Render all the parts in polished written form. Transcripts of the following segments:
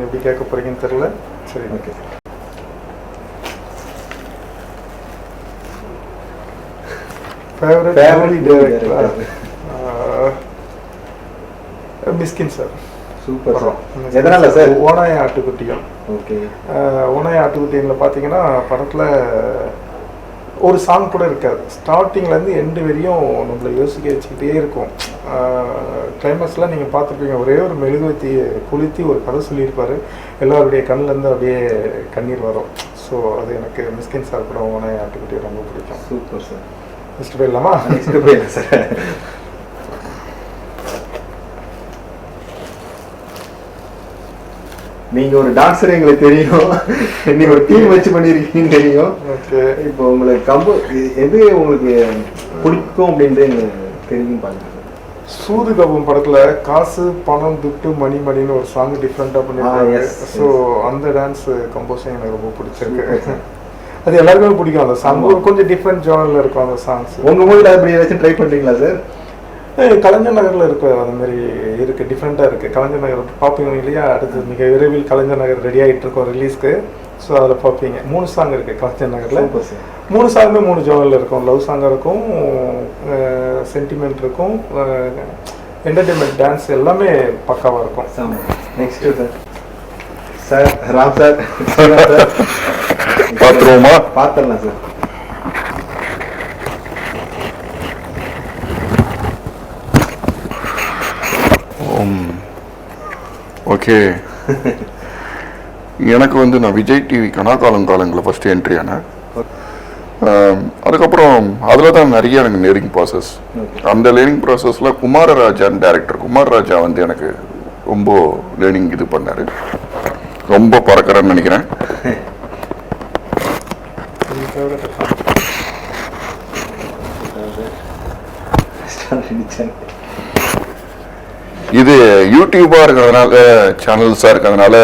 எப்படி கேட்க போறீங்கன்னு தெரியல. சரி, ஓகே. மிஸ்கின் சார். Super sir. எதனால சார்? ஓனாய ஆட்டுக்குட்டிகள். ஓகே. ஓனாய ஆட்டுக்குட்டிகளில் பார்த்தீங்கன்னா படத்தில் ஒரு சாங் கூட இருக்காது. ஸ்டார்டிங்லேருந்து எண்டு வரையும் நம்மளை யோசிக்க வச்சுக்கிட்டே இருக்கும். கிளைமேக்ஸில் நீங்கள் பார்த்துருப்பீங்க, ஒரே ஒரு மெழுகுவத்தியை கொளுத்தி ஒரு கதை சொல்லியிருப்பார். எல்லாருடைய கண்ணிலேருந்து அப்படியே கண்ணீர் வரும். ஸோ அது எனக்கு மிஸ்கின் சார் கூட ஓனாய ஆட்டுக்குட்டி ரொம்ப பிடிக்கும். Super sir. நெக்ஸ்ட் போயிடலாமா? நெக்ஸ்ட் போயிடலாம் சார். நீங்க ஒரு டான்ஸர் எங்களுக்கு தெரியும், நீங்க ஒரு டீம் வச்சு பண்ணிருக்கீங்கன்னு தெரியும். இப்போ உங்களுக்கு எது உங்களுக்கு பிடிக்கும் அப்படின்றது தெரியும் பாருங்க. சூது கபம் படத்துல காசு பணம் துட்டு மணி மணின்னு ஒரு சாங் டிஃப்ரெண்டா பண்ணிருக்காங்க. ஸோ அந்த டான்ஸ் கம்போசிங் எனக்கு ரொம்ப பிடிச்சிருக்கு. அது எல்லாருக்குமே பிடிக்கும். அந்த சாங் கொஞ்சம் டிஃப்ரெண்ட் ஜானர்ல இருக்கும் அந்த சாங்ஸ். உங்க மூவில அப்படி ஏதாச்சும் ட்ரை பண்றீங்களா சார்? கலைஞர் நகரில் இருக்கு, அந்த மாதிரி இருக்குது, டிஃப்ரெண்ட்டாக இருக்குது. கலைஞர் நகர் பார்ப்பீங்க இல்லையா? அடுத்து மிக விரைவில் கலைஞர் நகர் ரெடி ஆகிட்டு இருக்கோம் ரிலீஸ்க்கு. ஸோ அதில் பார்ப்பீங்க 3 சாங் இருக்குது கலைஞர் நகரில். 3 சாங்குமே 3 ஜோனில் இருக்கும். லவ் சாங் இருக்கும், சென்டிமெண்ட் இருக்கும், என்டர்டெயின்மெண்ட், டான்ஸ் எல்லாமே பக்காவாக இருக்கும். Next sir. Sir Ram sir பார்த்துருவோமா? பார்த்துடலாம் சார். ஓகே. எனக்கு வந்து நான் விஜய் டிவி கனாகாலங்காலங்களில் ஃபஸ்ட்டு என்ட்ரி ஆனேன். அதுக்கப்புறம் அதில் தான் நிறைய எனக்கு லேர்னிங் ப்ராசஸ். அந்த லேர்னிங் ப்ராசஸில் குமாரராஜான்னு டேரக்டர் குமாரராஜா வந்து எனக்கு ரொம்ப லேர்னிங் இது பண்ணார். ரொம்ப பறக்கிறேன்னு நினைக்கிறேன். இது யூடியூபாக இருக்கிறதுனால, சேனல்ஸாக இருக்கிறதுனால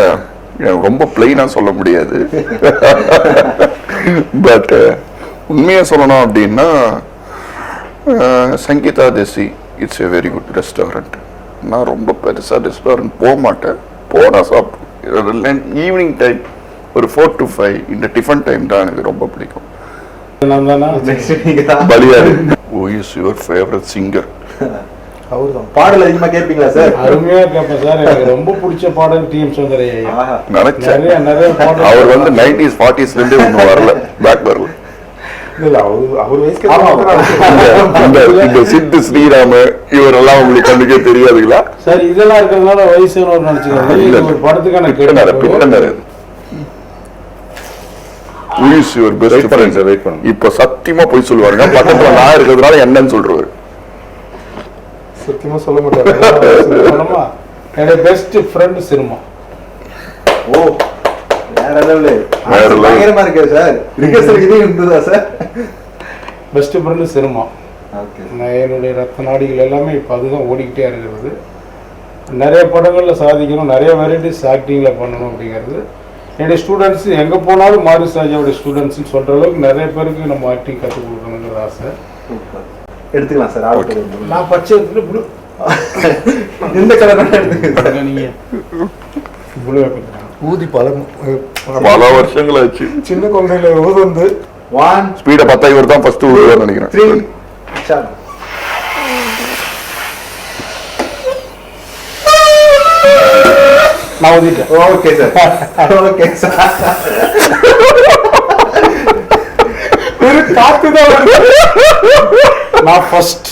எனக்கு ரொம்ப பிளெயினாக சொல்ல முடியாது. பட் உண்மையாக சொல்லணும் அப்படின்னா Sangeetha Desi it's a very good restaurant. நான் ரொம்ப பெருசாக ரெஸ்டாரண்ட் போக மாட்டேன். போனால் சாப்பிட்டு ஈவினிங் டைம் ஒரு 4 to 5 இந்த டிஃபன் டைம் தான் எனக்கு ரொம்ப பிடிக்கும். பலியாடு. Who is your favorite singer? அவர்தான். பாடல் அதிகமா கேட்பீங்களா சார்? அருமையா கேட்பேன் சார். எனக்கு ரொம்ப பிடிச்ச பாடல் டிஎம் சௌந்தரய்யா. நிறைய பாடல். அவர் வந்து 90s 40s இருந்தே ஒன்றும் வரல, பேக் வரல. இந்த சித்து ஸ்ரீராம இவரெல்லாம் உங்களுக்கு கண்ணுக்கே தெரியாதுங்களா சார்? இதெல்லாம் இருக்கிறதுனால வயசு நினைச்சுக்கிறேன். ஒரு படத்துக்கான பின்னர் இப்ப சத்தியமா போய் சொல்லுவாருங்க. பக்கத்துல நான் இருக்கிறதுனால என்னன்னு சொல்றாரு. சத்தியமா சொல்ல மாட்டாரு. என்னோட பெஸ்ட் ஃப்ரெண்ட் சினிமா. ஓ, வேற லெவல். பயங்கரமா இருக்கு சார். ரிகர்சல் இது இருந்ததா சார்? Best friend cinema. என்னுடைய ரத்த நாடிகள் எல்லாமே இப்போ அதுதான் ஓடிக்கிட்டே இருக்கிறது. நிறைய படங்களில் சாதிக்கணும், நிறைய வெரைட்டிஸ் ஆக்டிங்கில் பண்ணணும் அப்படிங்கிறது. என்னுடைய ஸ்டூடெண்ட்ஸ் எங்கே போனாலும் மாரிஸ் ராஜாவுடைய ஸ்டூடெண்ட்ஸ்ன்னு சொல்கிற அளவுக்கு நிறைய பேருக்கு நம்ம ஆக்டிங் கற்றுக் கொடுக்கணுங்கிற ஆசை. எடுத்துக்கலாம் சார். நான் பச்சை எடுத்துட்டு ப்ளூ, இந்த கலர் எடுத்துக்க. நீங்கள் ப்ளூ ஊதி பல வருஷங்கள் ஆச்சு. சின்ன குழந்தையில ஊது வந்து 1 ஸ்பீட 10 இவர் தான் ஃபர்ஸ்ட் ஊதுவார்னு நினைக்கிறேன். 3 நான் ஊதிட்டேன். Okay sir. Okay sir. காத்துதான் நான் ஃபர்ஸ்ட்.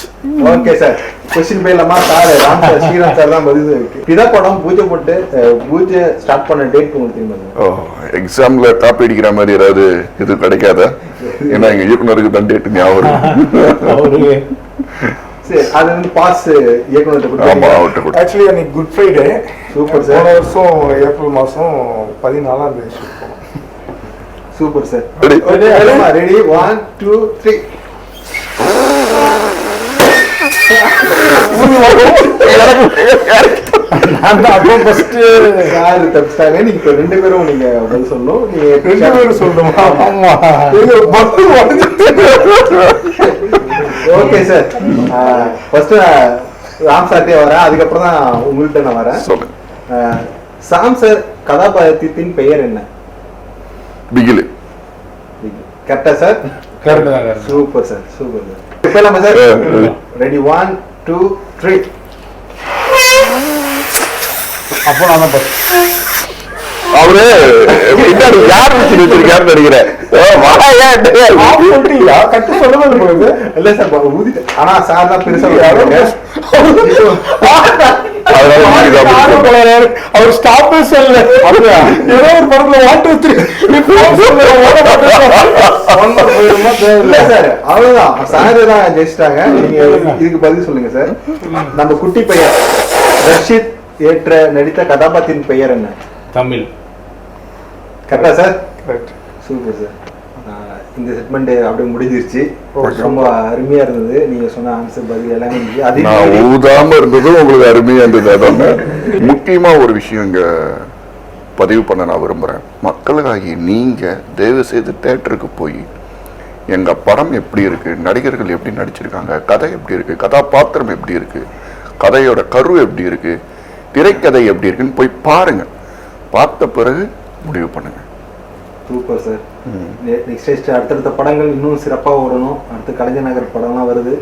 Okay sir. क्वेश्चन போயிடலாமா sir? Ram sir, Sriram sir தான் பதில் இருக்கு. பிதா படம் பூஜை போட்டு பூஜை ஸ்டார்ட் பண்ண டேட் உங்களுக்கு தெரியுமா? எக்ஸாம்ல காப்பி அடிக்கிற மாதிரி ஏதாவது இது கிடைக்காதா? ஏன்னா எங்க இயக்குனருக்கு தான் டேட் ஞாபகம். சரி, அது வந்து பாஸ் இயக்குனர்கிட்ட கொடுத்தாங்க. ஆக்சுவலி அன்னைக்கு குட் ஃப்ரைடே. Super sir. போன வருஷம் ஏப்ரல் மாதம் 14ஆம் தேதி ஷூட் பண்ணோம். Super sir. ரெடி 1 2 3. நீங்க 2 பேரும் நீங்க பதில் சொல்லணும். நீங்க 2 பேரும் சொல்லணுமா? Okay sir. ஃபர்ஸ்ட் ராம் சார்ட்டே வரேன், அதுக்கப்புறம் தான் உங்கள்கிட்ட நான் வரேன். சொல்லுங்க. சாம் சார் கதாபாத்திரத்தின் பெயர் என்ன? பிகிலு. கரெக்டா சார்? கரெக்ட் தான். Super sir, super sir. இப்போ நம்ம சார் ரெடி 1 2 3. அப்போ நான் தான் அவரு பின்னாடி யார் வச்சிருக்காருன்னு நினைக்கிறேன். கட்டு சொல்லுவது உங்களுக்கு இல்ல சார் ஊதிட்டு, ஆனா சார் தான் பெருசா அவர் ஸ்டாப் சொல்ல ஏதோ ஒரு படத்துல வாட்டு இல்ல சார், அவ்வளவுதான். சார் தான் ஜெயிச்சிட்டாங்க. நீங்க இதுக்கு பதில் சொல்லுங்க சார். நம்ம குட்டி பையன் ரஷித் ஏற்ற நடித்த கதாபாத்திரத்தின் பெயர் என்ன? தமிழ். கரெக்டா சார்? கரெக்ட். Super sir. இந்த செக்மெண்ட் அப்படியே முடிஞ்சிருச்சு. ரொம்ப அருமையா இருந்தது. நீங்க சொன்ன ஆன்சர் பதில் எல்லாமே அதே ஊதாம இருந்ததும் உங்களுக்கு அருமையா இருந்தது. அதான் முக்கியமா ஒரு விஷயம் இங்க பதிவு பண்ண நான் விரும்புறேன். மக்களுக்காகி நீங்க தயவு செய்து தியேட்டருக்கு போய் எங்க படம் எப்படி இருக்கு, நடிகர்கள் எப்படி நடிச்சிருக்காங்க, கதை எப்படி இருக்கு, கதாபாத்திரம் எப்படி இருக்கு, கதையோட கரு எப்படி இருக்கு, திரைக்கதை எப்படி இருக்குன்னு போய் பாருங்க. பார்த்த பிறகு முடிவு பண்ணுங்க. Super sir. நெக்ஸ்ட் அடுத்தடுத்த படங்கள் இன்னும் சிறப்பாக ஓடணும். அடுத்து கலைஞர் நகர் படம்லாம் வருது.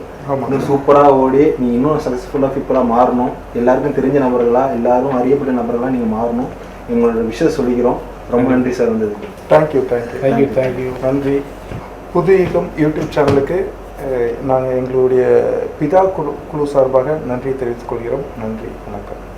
இன்னும் சூப்பராக ஓடி நீ இன்னும் சக்ஸஸ்ஃபுல்லாக பீப்புளாக மாறணும். எல்லாருக்கும் தெரிஞ்ச நபர்களா, எல்லாரும் அறியப்பட்ட நபர்களாக நீங்கள் மாறணும். எங்களோட விஷயம் சொல்லிக்கிறோம். ரொம்ப நன்றி சார் வந்ததுக்கு. தேங்க்யூ. நன்றி. புது யுகம் யூடியூப் சேனலுக்கு நாங்கள் எங்களுடைய பிதா குழு சார்பாக நன்றி தெரிவித்துக் கொள்கிறோம். நன்றி, வணக்கம்.